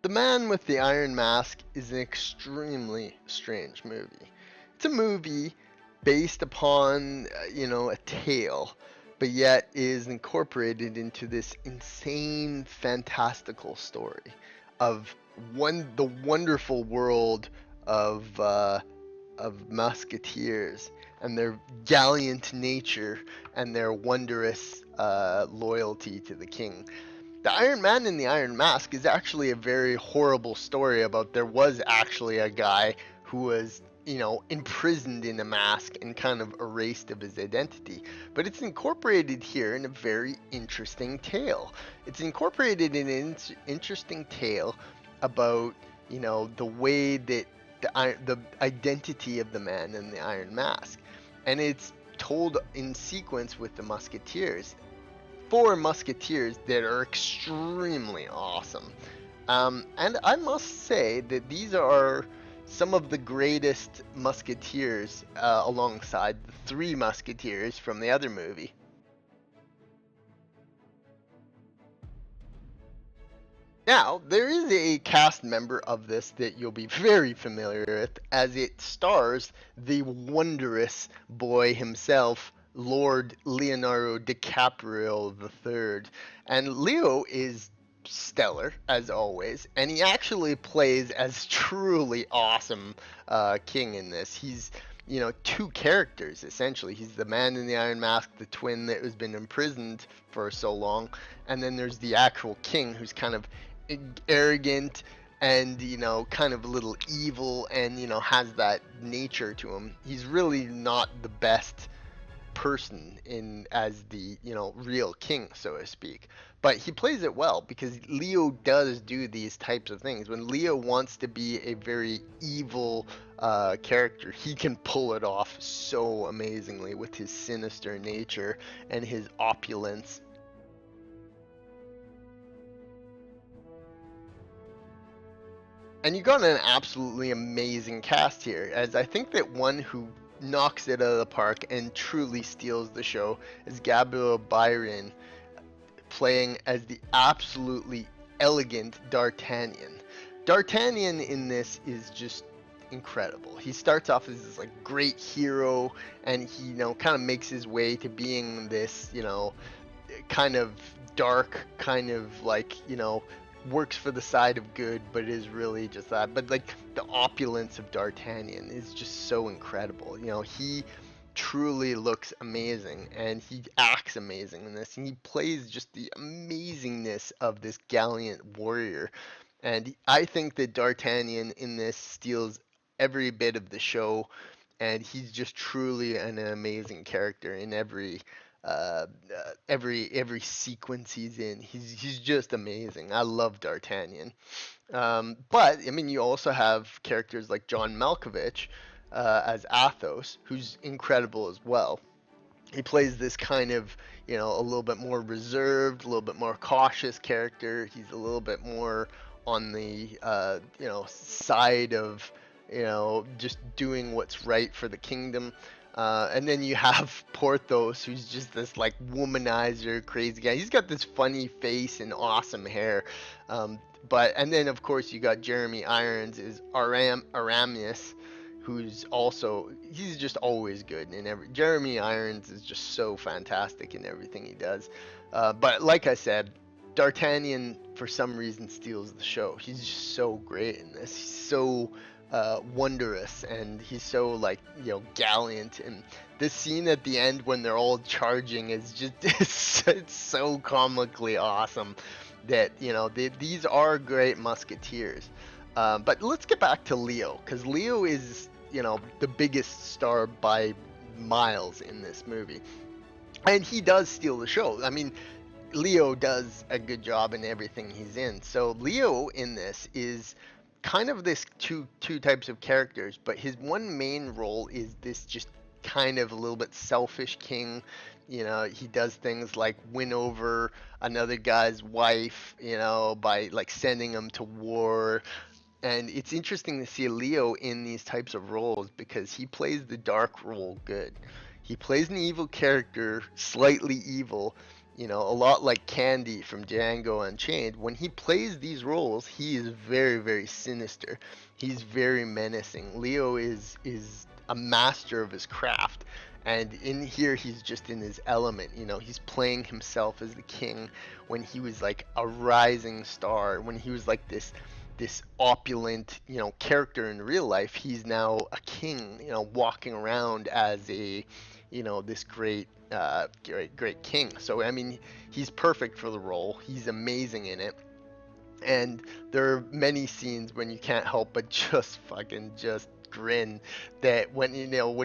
The Man with the Iron Mask is an extremely strange movie. It's a movie based upon, a tale, but yet is incorporated into this insane, fantastical story of the wonderful world of musketeers and their gallant nature and their wondrous loyalty to the king. The Iron Man in the Iron Mask is actually a very horrible story about there was actually a guy who was, imprisoned in a mask and kind of erased of his identity. But it's incorporated here in a very interesting tale. It's incorporated in an interesting tale about, the way that the identity of the man in the Iron Mask. And it's told in sequence with the Musketeers, four musketeers that are extremely awesome. And I must say that these are some of the greatest musketeers alongside the Three Musketeers from the other movie. Now, there is a cast member of this that you'll be very familiar with, as it stars the wondrous boy himself, Lord Leonardo DiCaprio III. And Leo is stellar, as always, and he actually plays as truly awesome king in this. He's two characters essentially. He's the man in the Iron Mask, the twin that has been imprisoned for so long, and then there's the actual king who's kind of arrogant and kind of a little evil and has that nature to him. He's really not the best person in as the real king, so to speak, but he plays it well because Leo does do these types of things. When Leo wants to be a very evil character, he can pull it off so amazingly with his sinister nature and his opulence. And you got an absolutely amazing cast here, as I think that one who knocks it out of the park and truly steals the show is Gabriel Byrne, playing as the absolutely elegant D'Artagnan. D'Artagnan in this is just incredible. He starts off as this like great hero, and he kind of makes his way to being this kind of dark, kind of like works for the side of good, but is really just that. But like the opulence of D'Artagnan is just so incredible. He truly looks amazing and he acts amazing in this, and he plays just the amazingness of this gallant warrior. And I think that D'Artagnan in this steals every bit of the show, and he's just truly an amazing character in every sequence he's in. He's just amazing. I love D'Artagnan. But I mean, you also have characters like John Malkovich as Athos, who's incredible as well. He plays this kind of a little bit more reserved, a little bit more cautious character. He's a little bit more on the side of just doing what's right for the kingdom. And then you have Porthos, who's just this like womanizer, crazy guy. He's got this funny face and awesome hair. But and then of course you got Jeremy Irons is Aramis, who's also he's just always good in every. Jeremy Irons is just so fantastic in everything he does. But like I said, D'Artagnan for some reason steals the show. He's just so great in this. He's so wondrous, and he's so like gallant. And this scene at the end when they're all charging is just it's so comically awesome that these are great musketeers. But let's get back to Leo, because Leo is the biggest star by miles in this movie, and he does steal the show. I mean, Leo does a good job in everything he's in. So Leo in this is kind of this two types of characters, but his one main role is this just kind of a little bit selfish king. He does things like win over another guy's wife, by like sending him to war. And it's interesting to see Leo in these types of roles because he plays the dark role good. He plays an evil character, slightly evil, A lot like Candy from Django Unchained. When he plays these roles, he is very, very sinister. He's very menacing. Leo is a master of his craft, and in here he's just in his element. He's playing himself as the king when he was like a rising star, when he was like this opulent, character in real life. He's now a king, walking around as this great king. So I mean, he's perfect for the role. He's amazing in it. And there are many scenes when you can't help but just fucking just grin, that when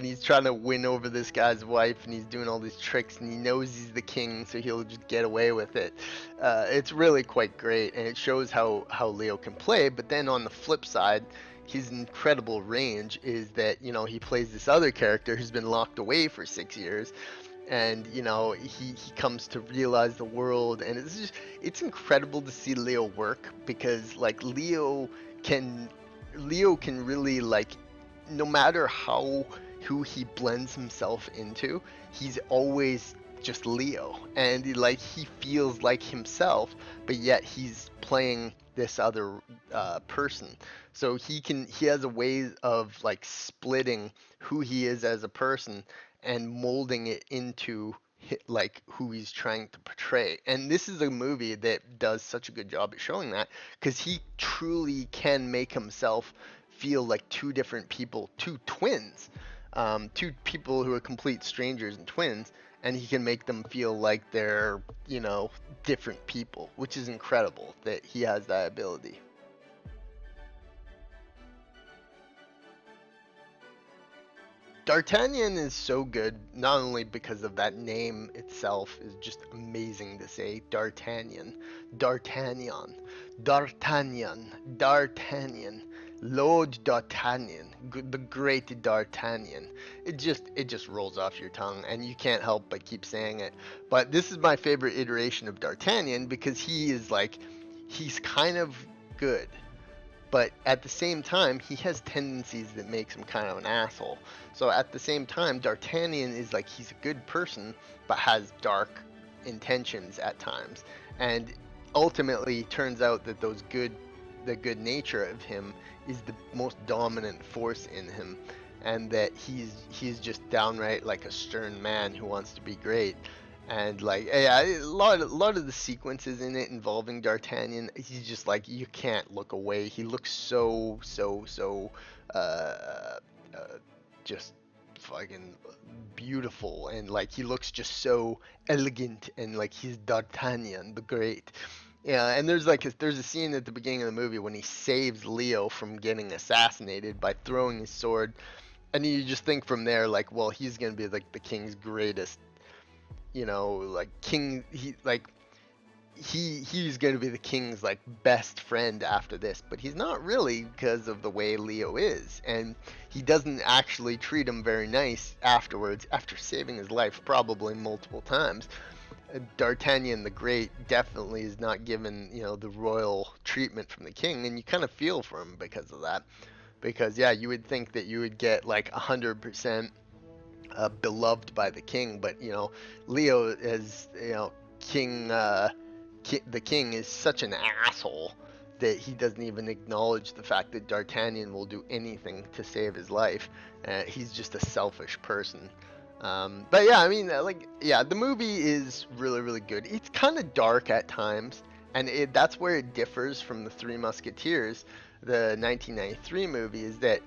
he's trying to win over this guy's wife and he's doing all these tricks and he knows he's the king, so he'll just get away with it. It's really quite great, and it shows how Leo can play. But then on the flip side, his incredible range is that he plays this other character who's been locked away for 6 years, and he comes to realize the world. And it's incredible to see Leo work, because like Leo can really, like, no matter who he blends himself into, he's always just Leo, and like he feels like himself, but yet he's playing this other person. So he has a way of like splitting who he is as a person and molding it into like who he's trying to portray. And this is a movie that does such a good job at showing that, because he truly can make himself feel like two different people, two twins, two people who are complete strangers and twins, and he can make them feel like they're, different people, which is incredible that he has that ability. D'Artagnan is so good, not only because of that name itself is just amazing to say. D'Artagnan, D'Artagnan, D'Artagnan, D'Artagnan, Lord D'Artagnan, the great D'Artagnan. It just rolls off your tongue, and you can't help but keep saying it. But this is my favorite iteration of D'Artagnan, because he's kind of good, but at the same time, he has tendencies that makes him kind of an asshole. So at the same time, D'Artagnan is like, he's a good person, but has dark intentions at times. And ultimately, turns out that the good nature of him is the most dominant force in him, and that he's just downright like a stern man who wants to be great. And like, yeah, a lot of the sequences in it involving D'Artagnan, he's just like, you can't look away. He looks so uh, uh just fucking beautiful, and like he looks just so elegant, and like he's D'Artagnan the Great. Yeah, and there's a scene at the beginning of the movie when he saves Leo from getting assassinated by throwing his sword, and you just think from there, like, well, he's gonna be like the king's greatest, like king. He's going to be the king's like best friend after this, but he's not really, because of the way Leo is, and he doesn't actually treat him very nice afterwards, after saving his life probably multiple times. D'Artagnan the Great definitely is not given, the royal treatment from the king, and you kind of feel for him because of that. Because yeah, you would think that you would get like 100% beloved by the king, but Leo is, king. The king is such an asshole that he doesn't even acknowledge the fact that D'Artagnan will do anything to save his life. He's just a selfish person. But yeah, I mean, like, yeah, the movie is really, really good. It's kind of dark at times, and that's where it differs from the Three Musketeers, the 1993 movie, is that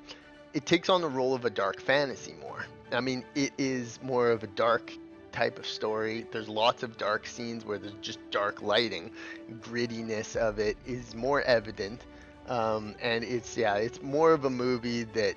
it takes on the role of a dark fantasy more. I mean, it is more of a dark type of story. There's lots of dark scenes where there's just dark lighting. Grittiness of it is more evident. And it's more of a movie that,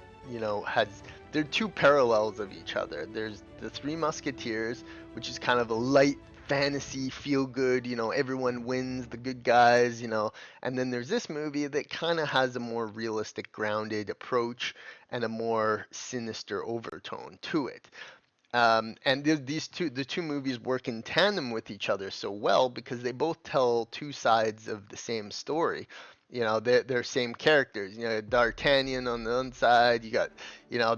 has, there are two parallels of each other. There's the Three Musketeers, which is kind of a light fantasy, feel good, everyone wins, the good guys, and then there's this movie that kind of has a more realistic, grounded approach and a more sinister overtone to it. And the two movies work in tandem with each other so well, because they both tell two sides of the same story. They're same characters. D'Artagnan on the one side, you got,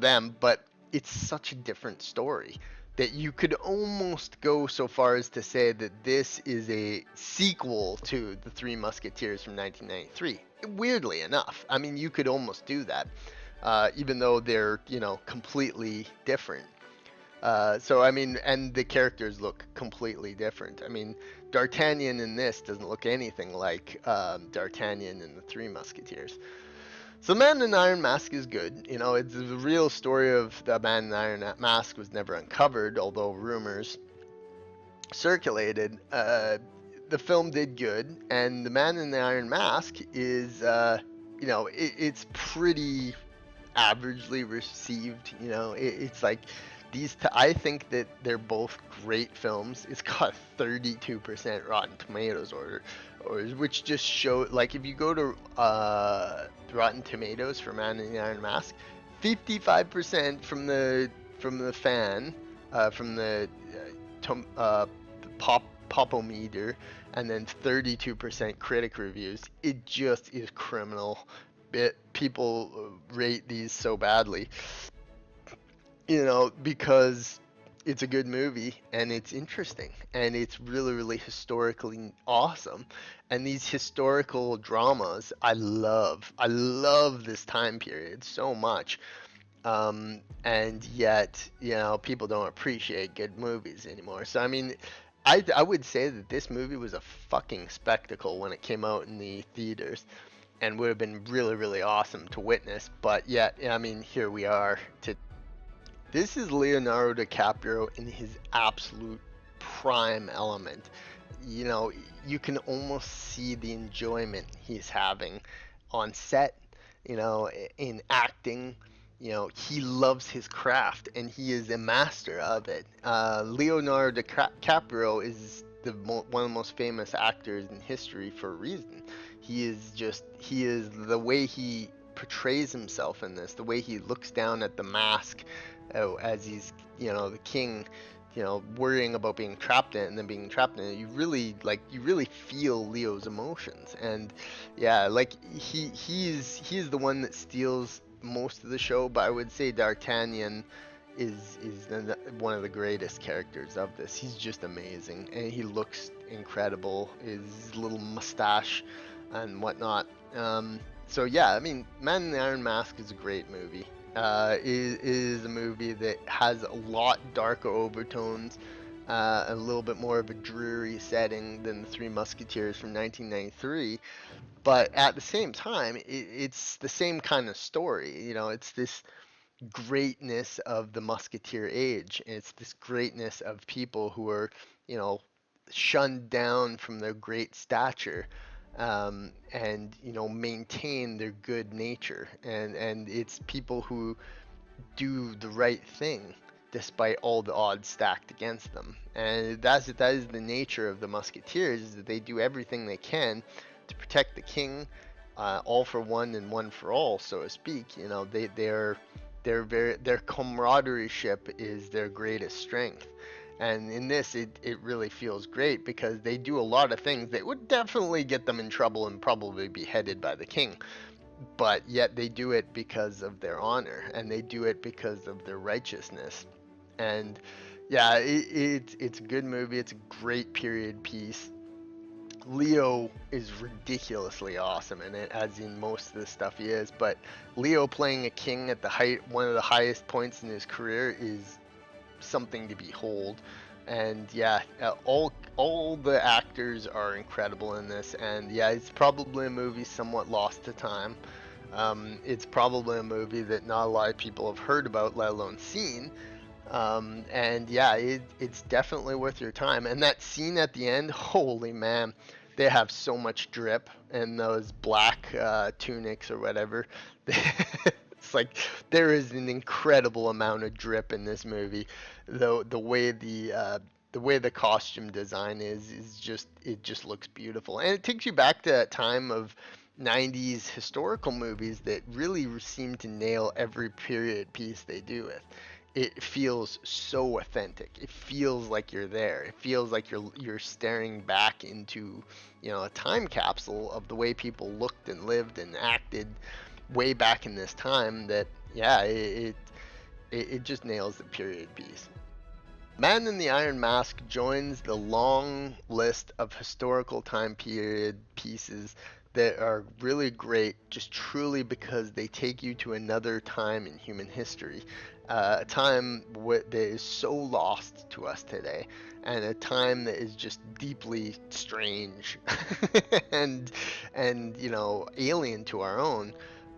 them, but it's such a different story. that you could almost go so far as to say that this is a sequel to the Three Musketeers from 1993. Weirdly enough, I mean, you could almost do that, even though they're, completely different. So I mean, and the characters look completely different. I mean, D'Artagnan in this doesn't look anything like D'Artagnan in the Three Musketeers. So the Man in the Iron Mask is good. It's the real story of the Man in the Iron Mask was never uncovered, although rumors circulated. The film did good, and the Man in the Iron Mask is, it's pretty averagely received. It's like I think that they're both great films. It's got 32% Rotten Tomatoes or which just show, like, if you go to Rotten Tomatoes for Man in the Iron Mask, 55% from the fan, from the popometer, and then 32% critic reviews. It just is criminal. People rate these so badly, because it's a good movie and it's interesting and it's really, really historically awesome. And these historical dramas, I love. I love this time period so much. And yet, people don't appreciate good movies anymore. So, I mean, I would say that this movie was a fucking spectacle when it came out in the theaters and would have been really, really awesome to witness. But yet, I mean, here we are. This is Leonardo DiCaprio in his absolute prime element. You can almost see the enjoyment he's having on set, in acting. He loves his craft and he is a master of it. Leonardo DiCaprio is one of the most famous actors in history for a reason. He is the way he portrays himself in this, the way he looks down at the mask, as he's, the king, worrying about being trapped in it and then being trapped in it. You really feel Leo's emotions. And yeah, like he's the one that steals most of the show, but I would say D'Artagnan is one of the greatest characters of this. He's just amazing, and he looks incredible. His little mustache and whatnot. So yeah, I mean, Man in the Iron Mask is a great movie. Is a movie that has a lot darker overtones, a little bit more of a dreary setting than the Three Musketeers from 1993. But at the same time, it's the same kind of story. It's this greatness of the musketeer age. It's this greatness of people who are, you know, shunned down from their great stature, and maintain their good nature. And it's people who do the right thing despite all the odds stacked against them. And that is the nature of the musketeers, is that they do everything they can to protect the king, all for one and one for all, so to speak. Their camaraderie ship is their greatest strength. And in this, it really feels great because they do a lot of things that would definitely get them in trouble and probably be headed by the king. But yet they do it because of their honor, and they do it because of their righteousness. And yeah, it's a good movie. It's a great period piece. Leo is ridiculously awesome in it, as in most of the stuff he is. But Leo playing a king at one of the highest points in his career is something to behold. And yeah, all the actors are incredible in this. And yeah, it's probably a movie somewhat lost to time. It's probably a movie that not a lot of people have heard about, let alone seen. And yeah, it's definitely worth your time. And that scene at the end, holy man, they have so much drip in those black tunics or whatever. It's like there is an incredible amount of drip in this movie. Though the way the costume design is just, it just looks beautiful, and it takes you back to that time of 90s historical movies that really seem to nail every period piece they do with. It feels so authentic. It feels like you're there. It feels like you're staring back into, a time capsule of the way people looked and lived and acted way back in this time. That yeah, it just nails the period piece. Man in the Iron Mask joins the long list of historical time period pieces that are really great just truly because they take you to another time in human history. A time that is so lost to us today, and a time that is just deeply strange and alien to our own.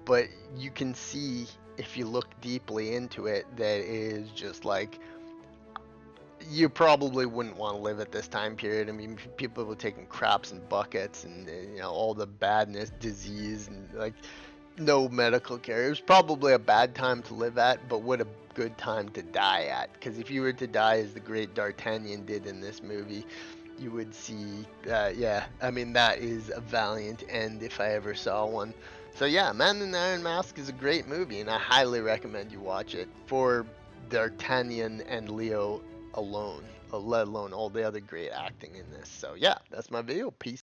But you can see if you look deeply into it that it is just like you probably wouldn't want to live at this time period. I mean, people were taking craps in buckets, and all the badness, disease, and like no medical care. It was probably a bad time to live at, but what a good time to die at. Because if you were to die as the great D'Artagnan did in this movie, you would see, yeah, I mean, that is a valiant end if I ever saw one. So yeah, Man in the Iron Mask is a great movie, and I highly recommend you watch it for D'Artagnan and Leo alone, let alone all the other great acting in this. So yeah, that's my video. Peace.